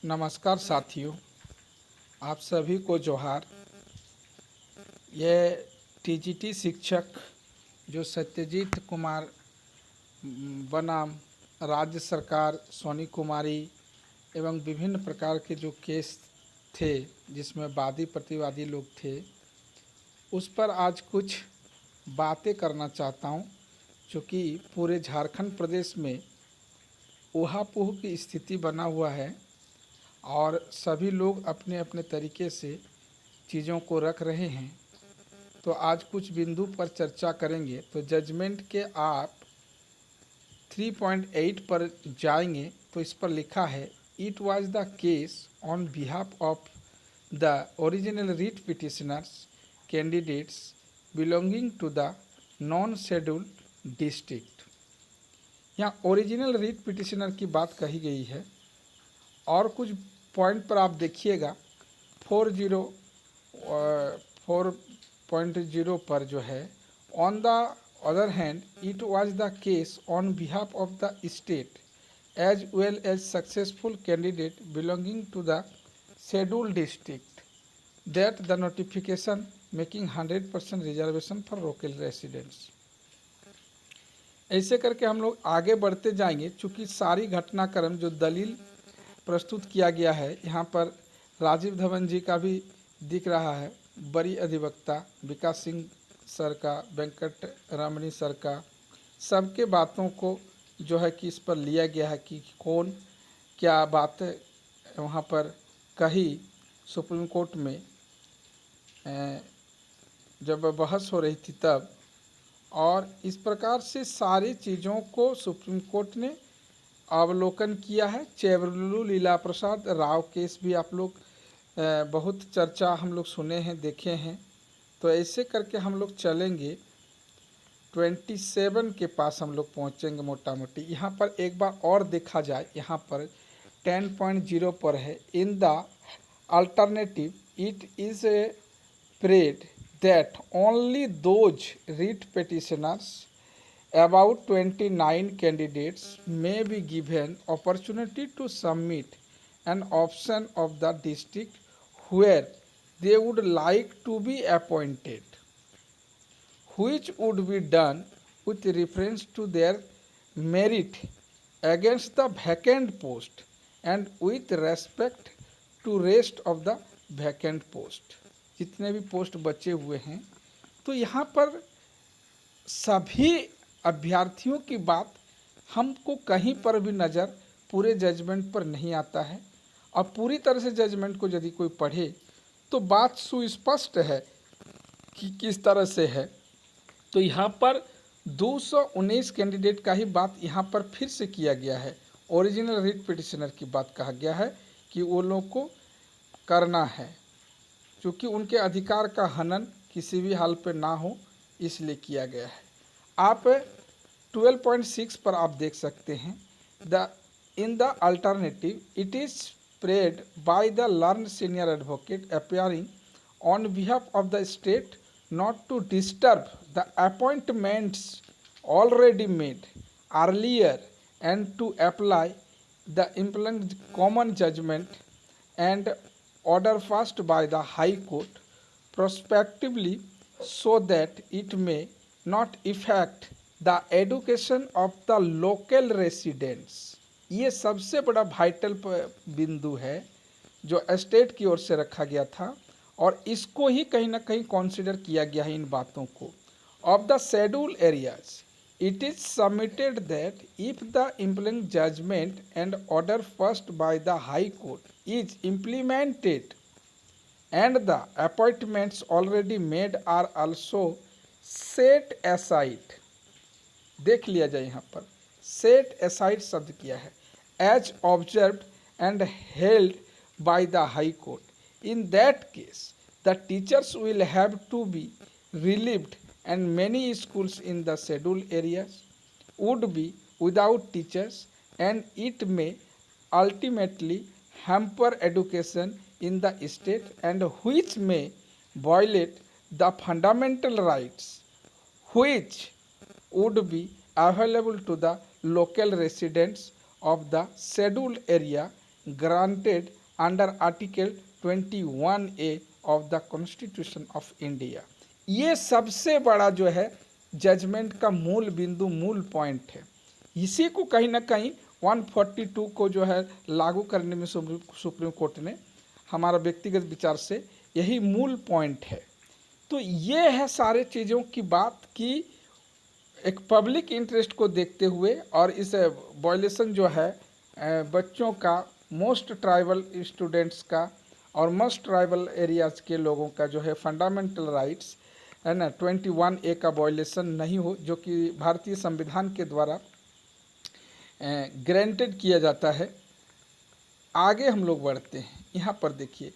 नमस्कार साथियों, आप सभी को जोहार। ये टीजीटी शिक्षक जो सत्यजीत कुमार बनाम राज्य सरकार, सोनी कुमारी एवं विभिन्न प्रकार के जो केस थे जिसमें वादी प्रतिवादी लोग थे, उस पर आज कुछ बातें करना चाहता हूँ। चूँकि पूरे झारखंड प्रदेश में ऊहापोह की स्थिति बना हुआ है और सभी लोग अपने अपने तरीके से चीज़ों को रख रहे हैं, तो आज कुछ बिंदु पर चर्चा करेंगे। तो जजमेंट के आप 3.8 पर जाएंगे तो इस पर लिखा है, it was the case on behalf of the original writ petitioners candidates belonging to the non scheduled district. यहाँ ओरिजिनल रीट पिटिशनर की बात कही गई है और कुछ पॉइंट पर आप देखिएगा 4.0 पर जो है, on the other hand it was the case on behalf of the state as well as successful candidate belonging to the scheduled district that the notification making 100% reservation for local residents. ऐसे करके हम लोग आगे बढ़ते जाएंगे। चूँकि सारी घटनाक्रम जो दलील प्रस्तुत किया गया है, यहाँ पर राजीव धवन जी का भी दिख रहा है, बड़ी अधिवक्ता विकास सिंह सर का, वेंकट रमणी सर का, सबके बातों को जो है कि इस पर लिया गया है कि कौन क्या बात वहाँ पर कही सुप्रीम कोर्ट में जब बहस हो रही थी तब। और इस प्रकार से सारी चीज़ों को सुप्रीम कोर्ट ने अवलोकन किया है। चेवरलू लीला प्रसाद राव केस भी आप लोग बहुत चर्चा हम लोग सुने हैं, देखे हैं। तो ऐसे करके हम लोग चलेंगे 27 के पास हम लोग पहुँचेंगे मोटा मोटी। यहाँ पर एक बार और देखा जाए, यहाँ पर 10.0 पर है, in the alternative it is prayed that only those writ petitioners about 29 candidates may be given opportunity to submit an option of the district where they would like to be appointed, which would be done with reference to their merit against the vacant post and with respect to rest of the vacant post। जितने भी post बचे हुए हैं, तो यहाँ पर सभी अभ्यर्थियों की बात हमको कहीं पर भी नज़र पूरे जजमेंट पर नहीं आता है। और पूरी तरह से जजमेंट को यदि कोई पढ़े तो बात सुस्पष्ट है कि किस तरह से है। तो यहाँ पर 219 कैंडिडेट का ही बात यहाँ पर फिर से किया गया है। ओरिजिनल रीट पिटिशनर की बात कहा गया है कि वो लोग को करना है, क्योंकि उनके अधिकार का हनन किसी भी हाल पर ना हो, इसलिए किया गया है। आप 12.6 पर आप देख सकते हैं, in the alternative it is spread by the learn senior advocate appearing on behalf of the state not to disturb the appointments already made earlier and to apply the implement common judgment and order passed by the High Court prospectively so that it may not affect the education of the local residents। ये सबसे बड़ा vital बिंदु है जो state की ओर से रखा गया था और इसको ही कहीं ना कहीं कंसीडर किया गया है इन बातों को। Of the schedule areas it is submitted that if the implementing judgment and order passed by the High Court is implemented and the appointments already made are also set aside, देख लिया जाए यहाँ पर set aside शब्द किया है, as observed and held by the High Court, in that case the teachers will have to be relieved and many schools in the scheduled areas would be without teachers and it may ultimately hamper education in the state and which may violate the fundamental rights which would be available to the local residents of the scheduled area granted under article 21A of the constitution of India. ये सबसे बड़ा जो है judgement का मूल बिंदु, मूल point है। इसी को कहीं ना कहीं 142 को जो है लागू करने में सुप्रीम कोर्ट ने, हमारा व्यक्तिगत विचार से यही मूल पॉइंट है। तो ये है सारे चीज़ों की बात कि एक पब्लिक इंटरेस्ट को देखते हुए और इस वायलेशन जो है बच्चों का, मोस्ट ट्राइबल स्टूडेंट्स का और मोस्ट ट्राइबल एरियाज़ के लोगों का जो है फंडामेंटल राइट्स है ना 21A का वायलेशन नहीं हो, जो कि भारतीय संविधान के द्वारा ग्रांटेड किया जाता है। आगे हम लोग बढ़ते हैं। यहाँ पर देखिए,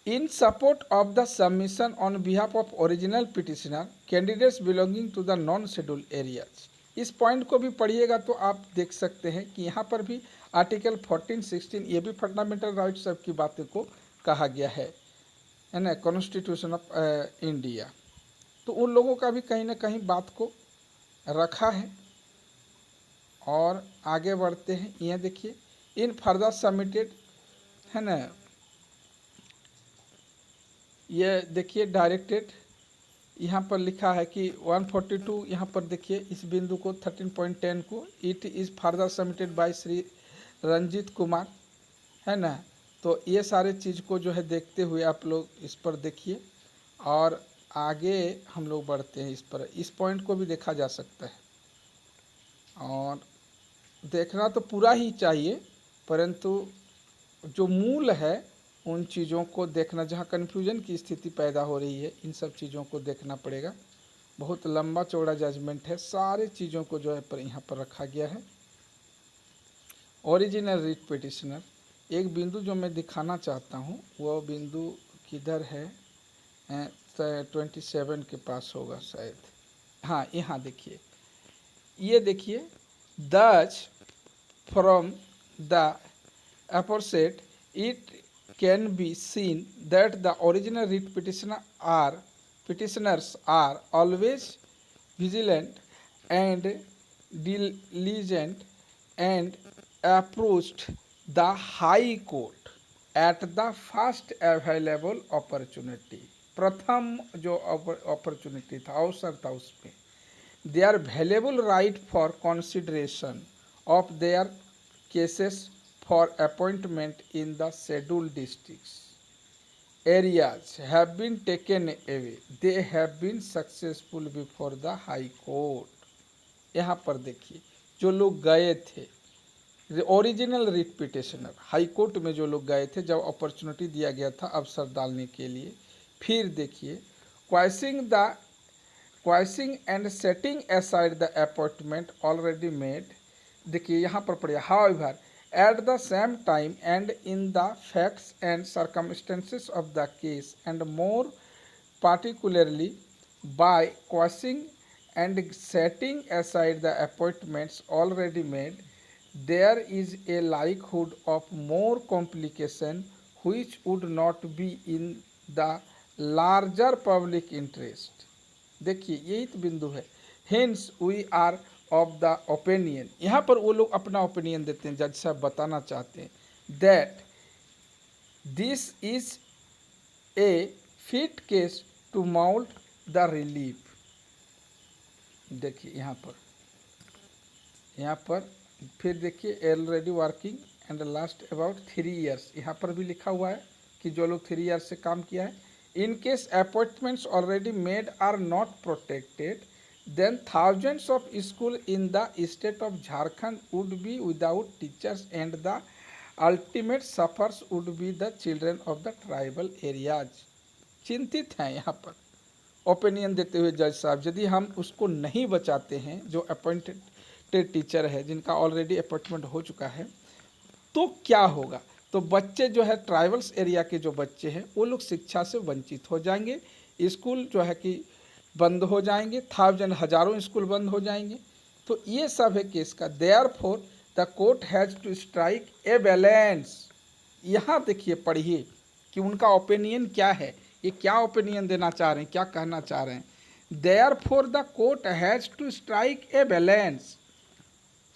in support of the submission on behalf of original petitioner candidates belonging to the non schedule areas. इस पॉइंट को भी पढ़िएगा तो आप देख सकते हैं कि यहाँ पर भी आर्टिकल 14, 16 ये भी फंडामेंटल राइट्स सब की बातें को कहा गया है ना, कॉन्स्टिट्यूशन ऑफ इंडिया। तो उन लोगों का भी कहीं ना कहीं बात को रखा है। और आगे बढ़ते हैं। यहाँ देखिए, इन फर्दर सबमिटेड है ना, ये देखिए डायरेक्टेड यहाँ पर लिखा है कि 142, यहाँ पर देखिए इस बिंदु को 13.10 को, it is further submitted by Shri Ranjit Kumar है ना। तो ये सारे चीज़ को जो है देखते हुए आप लोग इस पर देखिए और आगे हम लोग बढ़ते हैं। इस पर, इस पॉइंट को भी देखा जा सकता है और देखना तो पूरा ही चाहिए, परंतु जो मूल है उन चीज़ों को देखना, जहाँ कन्फ्यूजन की स्थिति पैदा हो रही है, इन सब चीज़ों को देखना पड़ेगा। बहुत लंबा चौड़ा जजमेंट है, सारे चीज़ों को जो है पर यहाँ पर रखा गया है। ओरिजिनल रिट पिटिशनर, एक बिंदु जो मैं दिखाना चाहता हूँ वह बिंदु किधर है, 27 के पास होगा शायद। हाँ, यहाँ देखिए, ये देखिए, detach from the aforesaid it can be seen that the original writ petitioners are always vigilant and diligent and approached the High Court at the first available opportunity। प्रथम जो opportunity था, अवसर था, उसमें their valuable right for consideration of their cases for appointment in the scheduled districts areas have been taken away। They have been successful before the High Court। यहाँ पर देखिए, जो लोग गए थे original writ petitioner, high court में जो लोग गए थे जब अपॉर्चुनिटी दिया गया था अवसर डालने के लिए, फिर देखिए, quashing and setting aside the appointment already made. देखिए यहाँ पर पढ़िए, however at the same time and in the facts and circumstances of the case and more particularly by quashing and setting aside the appointments already made, there is a likelihood of more complication which would not be in the larger public interest। देखिए यही तो बिंदु है। Hence we are of the opinion, यहाँ पर वो लोग अपना ओपिनियन देते हैं, जज साहब बताना चाहते हैं, that this is a fit case to mount the relief. देखिए यहाँ पर फिर देखिए, already working and last about 3 years, यहाँ पर भी लिखा हुआ है कि जो लोग 3 years से काम किया है। In case appointments already made are not protected, then thousands of schools in the state of Jharkhand would be without teachers and the ultimate sufferers would be the children of the tribal areas। चिंतित हैं यहाँ पर opinion देते हुए जज साहब, यदि हम उसको नहीं बचाते हैं जो अपॉइंटेड टीचर है, जिनका ऑलरेडी अपॉइंटमेंट हो चुका है, तो क्या होगा। तो बच्चे जो है ट्राइबल्स एरिया के जो बच्चे हैं वो लोग शिक्षा से वंचित हो जाएंगे, स्कूल जो है कि बंद हो जाएंगे, हजारों स्कूल बंद हो जाएंगे। तो ये सब है केस का। Therefore the court has to strike a balance. यहाँ देखिए, पढ़िए कि उनका ओपिनियन क्या है, ये क्या ओपिनियन देना चाह रहे हैं, क्या कहना चाह रहे हैं। Therefore the court has to strike a balance,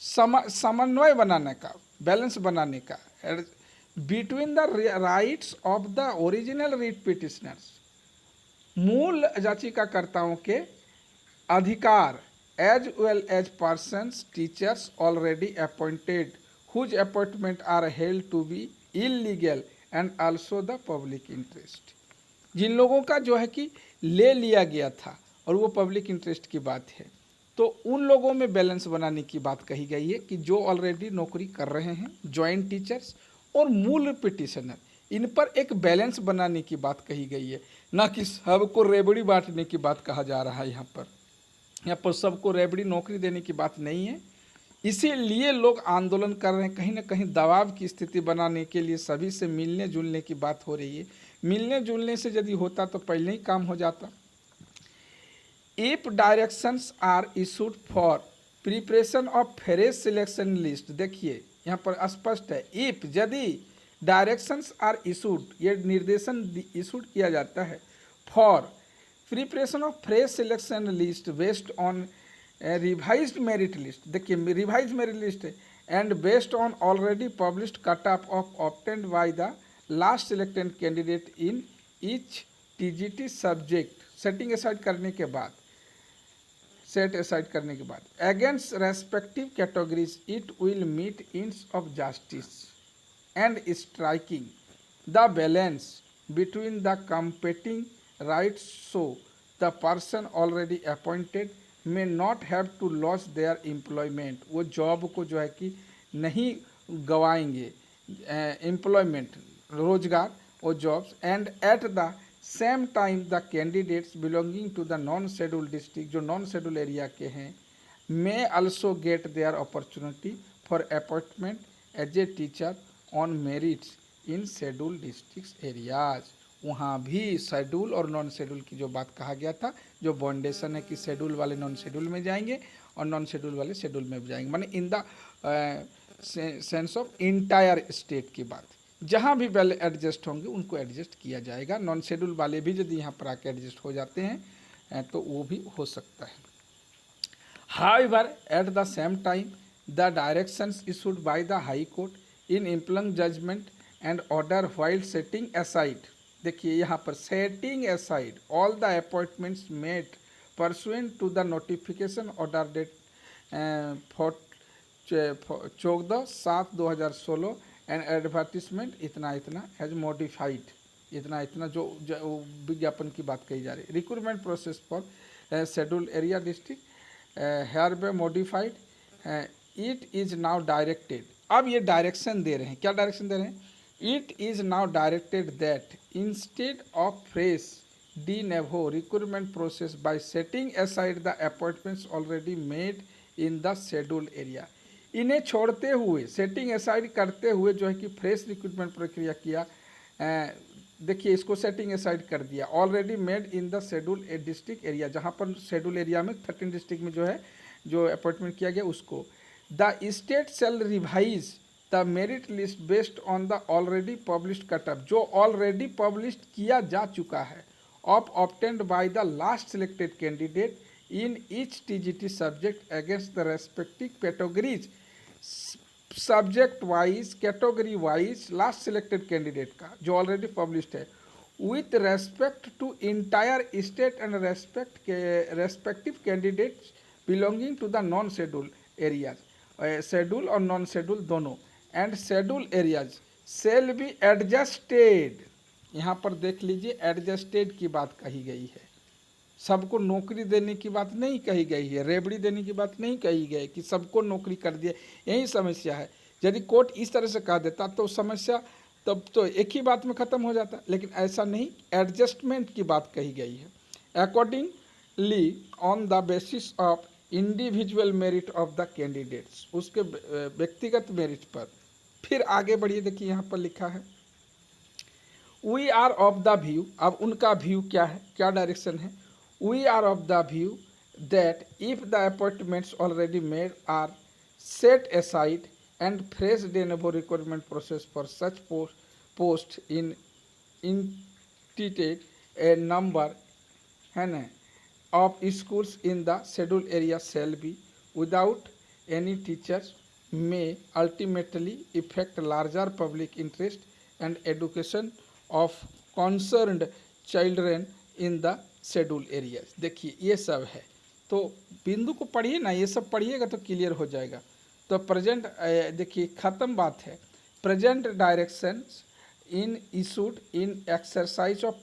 समन्वय बनाने का, बैलेंस बनाने का, between the rights of the original writ petitioners, मूल याचिकाकर्ताओं के अधिकार as well as persons teachers already appointed whose appointment are held to be illegal and also the public interest. जिन लोगों का जो है कि ले लिया गया था और वो पब्लिक इंटरेस्ट की बात है, तो उन लोगों में बैलेंस बनाने की बात कही गई है कि जो ऑलरेडी नौकरी कर रहे हैं, जॉइंट टीचर्स और मूल पिटिशनर, इन पर एक बैलेंस बनाने की बात कही गई है, ना कि सबको रेबड़ी बांटने की बात कहा जा रहा है। यहाँ पर सबको रेबड़ी नौकरी देने की बात नहीं है। इसीलिए लोग आंदोलन कर रहे हैं, कहीं ना कहीं दबाव की स्थिति बनाने के लिए सभी से मिलने जुलने की बात हो रही है। मिलने जुलने से यदि होता तो पहले ही काम हो जाता। If directions are issued for preparation of fresh selection list, देखिए यहाँ पर स्पष्ट है, इफ यदि डायरेक्शंस आर इशूड, ये निर्देशन इशूड किया जाता है for preparation of fresh selection list based on revised merit list, देखिए रिवाइज मेरिट लिस्ट है, and based on already published cut off obtained by the last selected candidate in each TGT subject, setting aside करने के बाद, set aside करने के बाद, against respective categories it will meet ends of justice and striking the balance between the competing rights, so the person already appointed may not have to lose their employment, वो job को जो है कि नहीं गवाएंगे, एम्प्लॉयमेंट रोजगार और jobs, and at the same time the candidates belonging to the non schedule district, जो नॉन शेड्यूल एरिया के हैं, may also get their opportunity for appointment as a teacher on merits in schedule district areas. वहाँ भी schedule और non schedule की जो बात कहा गया था, जो बाउंडेशन है कि शेड्यूल वाले नॉन शेड्यूल में जाएंगे और नॉन शेड्यूल वाले शेड्यूल में जाएंगे, माने in the sense of entire state की बात, जहाँ भी पहले एडजस्ट होंगे उनको एडजस्ट किया जाएगा। नॉन शेड्यूल वाले भी यदि यहाँ पर आके एडजस्ट हो जाते हैं तो वो भी हो सकता है। However at the same time the directions issued by the high court in impugned judgment and order while setting aside, देखिए यहाँ पर setting aside all the appointments made pursuant to the notification order date 14/7/2016 and advertisement इतना has modified, इतना जो विज्ञापन की बात कही जा रही है। Recruitment process for schedule area district hereby modified, it is now directed, अब ये डायरेक्शन दे रहे हैं, क्या डायरेक्शन दे रहे हैं, it is now directed that instead of fresh de novo recruitment process by setting aside the appointments already made in the scheduled area, इन्हें छोड़ते हुए, सेटिंग असाइड करते हुए जो है कि फ्रेश रिक्रूटमेंट प्रक्रिया किया, देखिए इसको सेटिंग असाइड कर दिया, already made in the schedule district area, जहाँ पर शेड्यूल एरिया में 13 डिस्ट्रिक्ट में जो है जो अपॉइंटमेंट किया गया उसको, the state cell revise the merit list based on the already published cutoff, जो ऑलरेडी पब्लिश्ड किया जा चुका है, of obtained by the last selected candidate in each TGT subject against the respective categories, subject wise category wise last selected candidate का जो already published है, with respect to entire state and respective candidates belonging to the non schedule areas, schedule और non schedule दोनों, and schedule areas shall be adjusted, यहाँ पर देख लीजिए adjusted की बात कही गई है, सबको नौकरी देने की बात नहीं कही गई है, रेबड़ी देने की बात नहीं कही गई कि सबको नौकरी कर दिए, यही समस्या है। यदि कोर्ट इस तरह से कह देता तो समस्या तब तो एक ही बात में ख़त्म हो जाता, लेकिन ऐसा नहीं, एडजस्टमेंट की बात कही गई है। Accordingly on the basis of individual merit of the candidates, उसके व्यक्तिगत मेरिट पर। फिर आगे बढ़िए, देखिए यहाँ पर लिखा है we are of the view, अब उनका व्यू क्या है, क्या डायरेक्शन है, we are of the view that if the appointments already made are set aside and fresh de novo requirement process for such post in initiated a number है ना of schools in the scheduled area shall be without any teachers may ultimately affect larger public interest and education of concerned children in the scheduled areas। देखिए ये सब है, तो बिंदु को पढ़िए ना, ये सब पढ़िएगा तो क्लियर हो जाएगा। तो प्रेजेंट देखिए ख़त्म बात है। Present directions in issued in exercise of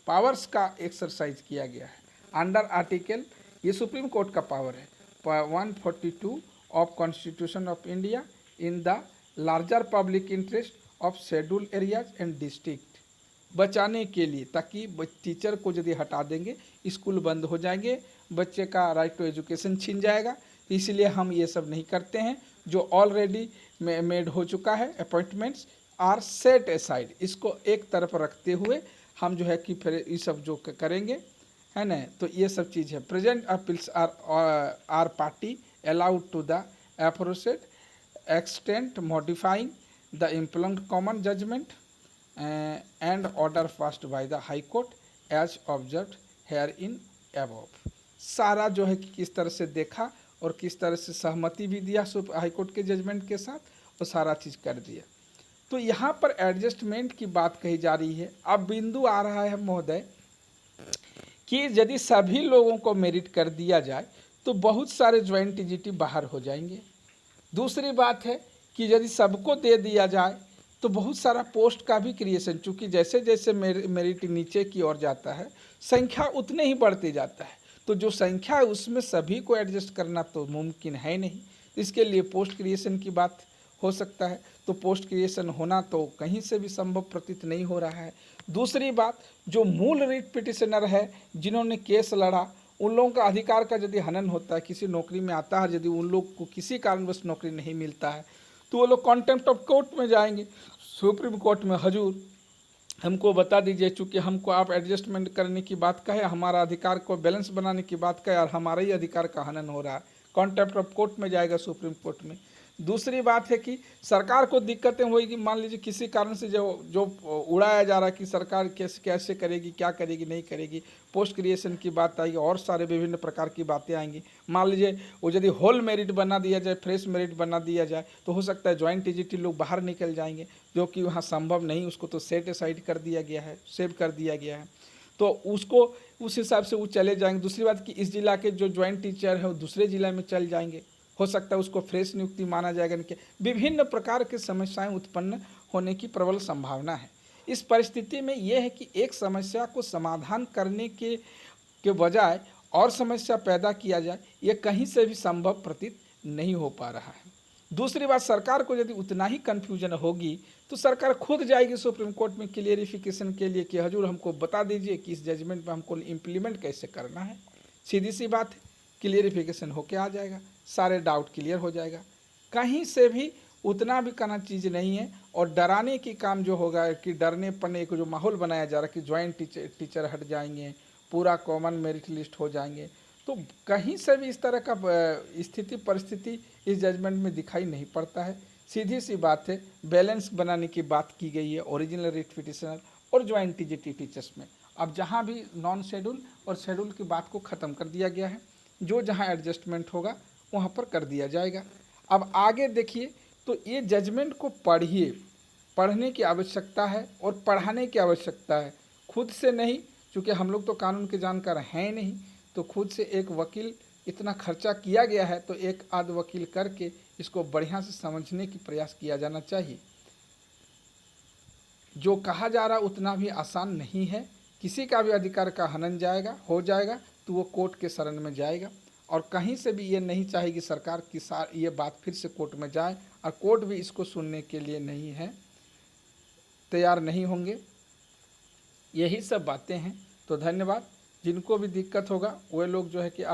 powers का एक्सरसाइज किया गया है अंडर आर्टिकल, ये सुप्रीम कोर्ट का पावर है, 142 of constitution of India in the larger public interest of schedule areas and district, बचाने के लिए, ताकि टीचर को यदि हटा देंगे स्कूल बंद हो जाएंगे, बच्चे का राइट टू एजुकेशन छीन जाएगा। इसलिए हम ये सब नहीं करते हैं। जो ऑलरेडी मेड हो चुका है अपॉइंटमेंट्स आर सेट असाइड, इसको एक तरफ रखते हुए हम जो है कि फिर ये सब जो करेंगे है ना, तो ये सब चीज़ है। Present appeals are partly allowed to the aforesaid extent modifying the impugned common judgment and order passed by the high court as observe here in above. सारा जो है कि किस तरह से देखा और किस तरह से सहमति भी दिया हाई कोर्ट के जजमेंट के साथ, और सारा चीज़ कर दिया। तो यहाँ पर एडजस्टमेंट की बात कही जा रही है। अब बिंदु आ रहा है महोदय कि यदि सभी लोगों को मेरिट कर दिया जाए तो बहुत सारे ज्वाइंट टीजीटी बाहर हो जाएंगे। दूसरी बात है कि यदि सबको दे दिया जाए तो बहुत सारा पोस्ट का भी क्रिएशन, चूँकि जैसे जैसे मेरिट नीचे की ओर जाता है संख्या उतने ही बढ़ते जाता है, तो जो संख्या है उसमें सभी को एडजस्ट करना तो मुमकिन है नहीं। इसके लिए पोस्ट क्रिएशन की बात हो सकता है, तो पोस्ट क्रिएशन होना तो कहीं से भी संभव प्रतीत नहीं हो रहा है। दूसरी बात, जो मूल रिट पिटिशनर है जिन्होंने केस लड़ा, उन लोगों का अधिकार का यदि हनन होता है, किसी नौकरी में आता है, यदि उन लोग को किसी कारणवश नौकरी नहीं मिलता है तो वो लोग कॉन्टेम्प्ट ऑफ कोर्ट में जाएंगे, सुप्रीम कोर्ट में, हजूर हमको बता दीजिए, चूँकि हमको आप एडजस्टमेंट करने की बात कहे, हमारा अधिकार को बैलेंस बनाने की बात कहे और हमारा ही अधिकार का हनन हो रहा है, कॉन्टेम्प्ट ऑफ कोर्ट में जाएगा सुप्रीम कोर्ट में। दूसरी बात है कि सरकार को दिक्कतें होगी, मान लीजिए किसी कारण से जो उड़ाया जा रहा है कि सरकार कैसे करेगी, क्या करेगी, नहीं करेगी, पोस्ट क्रिएशन की बात आएगी और सारे विभिन्न प्रकार की बातें आएंगी। मान लीजिए वो यदि होल मेरिट बना दिया जाए, फ्रेश मेरिट बना दिया जाए, तो हो सकता है ज्वाइंट टीजीटी लोग बाहर निकल जाएंगे, जो कि वहाँ संभव नहीं, उसको तो सेट असाइड कर दिया गया है, सेव कर दिया गया है, तो उसको उस हिसाब से वो चले जाएंगे। दूसरी बात कि इस जिला के जो ज्वाइंट टीचर है वो दूसरे जिला में चल जाएंगे, हो सकता है उसको फ्रेश नियुक्ति माना जाएगा कि विभिन्न प्रकार की समस्याएं उत्पन्न होने की प्रबल संभावना है। इस परिस्थिति में यह है कि एक समस्या को समाधान करने के बजाय और समस्या पैदा किया जाए, ये कहीं से भी संभव प्रतीत नहीं हो पा रहा है। दूसरी बात, सरकार को यदि उतना ही कन्फ्यूजन होगी तो सरकार खुद जाएगी सुप्रीम कोर्ट में क्लियरिफिकेशन के लिए कि हजूर हमको बता दीजिए कि इस जजमेंट में हमको इम्प्लीमेंट कैसे करना है। सीधी सी बात है, क्लियरिफिकेशन होके आ जाएगा, सारे डाउट क्लियर हो जाएगा। कहीं से भी उतना भी करना चीज़ नहीं है। और डराने की काम जो होगा कि डरने पड़ने को जो माहौल बनाया जा रहा है कि ज्वाइंट टीचर हट जाएंगे, पूरा कॉमन मेरिट लिस्ट हो जाएंगे, तो कहीं से भी इस तरह का स्थिति परिस्थिति इस जजमेंट में दिखाई नहीं पड़ता है। सीधी सी बात है, बैलेंस बनाने की बात की गई है ओरिजिनल रिट पिटिशनर और ज्वाइंट टीजीटी टीचर्स में। अब जहाँ भी नॉन शेड्यूल और शेड्यूल की बात को ख़त्म कर दिया गया है, जो जहाँ एडजस्टमेंट होगा वहाँ पर कर दिया जाएगा। अब आगे देखिए, तो ये जजमेंट को पढ़िए, पढ़ने की आवश्यकता है और पढ़ाने की आवश्यकता है, खुद से नहीं, क्योंकि हम लोग तो कानून के जानकार हैं नहीं, तो खुद से एक वकील, इतना खर्चा किया गया है तो एक आध वकील करके इसको बढ़िया से समझने की प्रयास किया जाना चाहिए। जो कहा जा रहा उतना भी आसान नहीं है, किसी का भी अधिकार का हनन हो जाएगा तो वो कोर्ट के शरण में जाएगा, और कहीं से भी ये नहीं चाहेगी सरकार की ये बात फिर से कोर्ट में जाए, और कोर्ट भी इसको सुनने के लिए नहीं है, तैयार नहीं होंगे। यही सब बातें हैं। तो धन्यवाद। जिनको भी दिक्कत होगा वे लोग जो है कि आप